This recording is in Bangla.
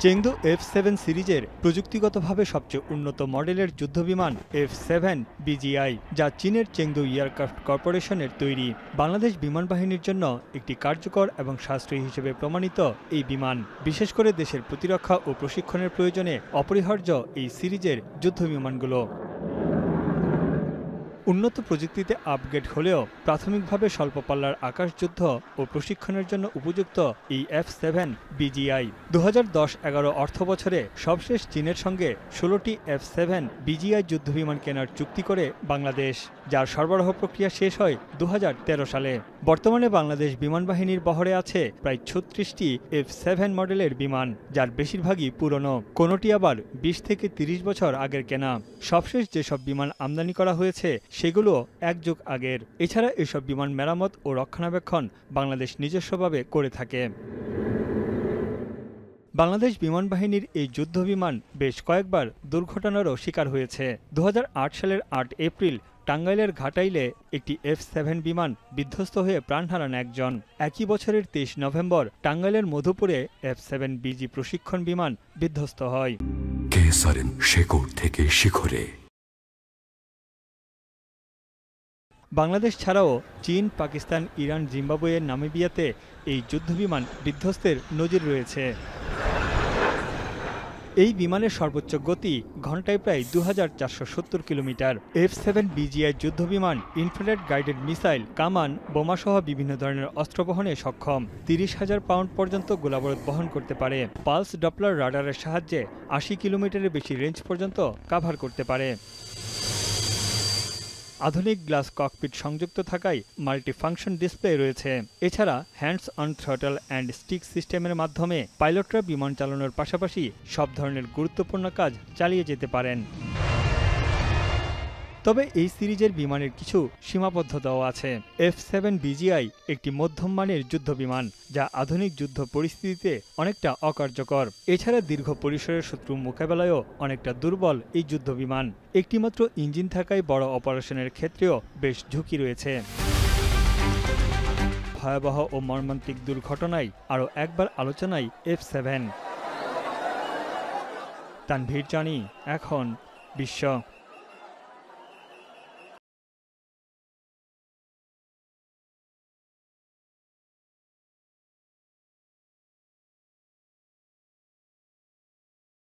চেংদু F7 সিরিজের প্রযুক্তিগতভাবে সবচেয়ে উন্নত মডেলের যুদ্ধবিমান F7 BGI, যা চীনের চেংদু এয়ারক্রাফট কর্পোরেশনের তৈরি। বাংলাদেশ বিমান বাহিনীর জন্য একটি কার্যকর এবং সাশ্রয়ী হিসেবে প্রমাণিত এই বিমান, বিশেষ করে দেশের প্রতিরক্ষা ও প্রশিক্ষণের প্রয়োজনে অপরিহার্য এই সিরিজের যুদ্ধবিমানগুলো। উন্নত প্রযুক্তিতে আপগ্রেড হলেও প্রাথমিকভাবে স্বল্প পাল্লার আকাশযুদ্ধ ও প্রশিক্ষণের জন্য উপযুক্ত এই F7 BGI 2010-11 অর্থবছরে সবশেষ চীনের সঙ্গে 16টি F7 BGI যুদ্ধবিমান কেনার চুক্তি করে বাংলাদেশ, যার সরবরাহ প্রক্রিয়া শেষ হয় 2013 সালে। বর্তমানে বাংলাদেশ বিমান বাহিনীর বহরে আছে প্রায় 36টি F7 মডেলের বিমান, যার বেশিরভাগই পুরনো, কোনোটি আবার 20 থেকে 30 বছর আগের কেনা। সবশেষ যেসব বিমান আমদানি করা হয়েছে সেগুলো এক যুগ আগের। এছাড়া এসব বিমান মেরামত ও রক্ষণাবেক্ষণ বাংলাদেশ নিজস্বভাবে করে থাকে। বাংলাদেশ বিমান বাহিনীর এই যুদ্ধবিমান বেশ কয়েকবার দুর্ঘটনারও শিকার হয়েছে। 2008 সালের 8 এপ্রিল টাঙ্গাইলের ঘাটাইলে একটি F7 বিমান বিধ্বস্ত হয়ে প্রাণ হারান একজন। একই বছরের 23 নভেম্বর টাঙ্গাইলের মধুপুরে F7 BG প্রশিক্ষণ বিমান বিধ্বস্ত হয়। থেকে শিখরে বাংলাদেশ ছাড়াও চীন, পাকিস্তান, ইরান, জিম্বাবুয়ে, নামিবিয়াতে এই যুদ্ধবিমান বিধ্বস্তের নজির রয়েছে। এই বিমানের সর্বোচ্চ গতি ঘন্টায় প্রায় 2470 কিলোমিটার। F7 BGI যুদ্ধবিমান ইনফ্রারেড গাইডেড মিসাইল, কামান, বোমাসহ বিভিন্ন ধরনের অস্ত্র বহনে সক্ষম। 30,000 পাউন্ড পর্যন্ত গোলাবারুদ বহন করতে পারে। পালস ডপলার রাডারের সাহায্যে 80 কিলোমিটারের বেশি রেঞ্জ পর্যন্ত কাভার করতে পারে। আধুনিক গ্লাস ককপিট সংযুক্ত থাকায় মাল্টিফাংশন ডিসপ্লে রয়েছে। এছাড়া hands on throttle and stick সিস্টেমের মাধ্যমে পাইলটরা বিমান চালানোর পাশাপাশি সব ধরনের গুরুত্বপূর্ণ কাজ চালিয়ে যেতে পারেন। তবে এই সিরিজের বিমানের কিছু সীমাবদ্ধতাও আছে। F7 BGI একটি মধ্যম মানের যুদ্ধবিমান, যা আধুনিক যুদ্ধ পরিস্থিতিতে অনেকটা অকার্যকর। এছাড়া দীর্ঘ পরিসরের শত্রু মোকাবেলায়ও অনেকটা দুর্বল এই যুদ্ধবিমান। একটিমাত্র ইঞ্জিন থাকায় বড় অপারেশনের ক্ষেত্রেও বেশ ঝুঁকি রয়েছে। ভয়াবহ ও মর্মান্তিক দুর্ঘটনায় আরও একবার আলোচনায় F7। তানভীর জানি, এখন বিশ্ব।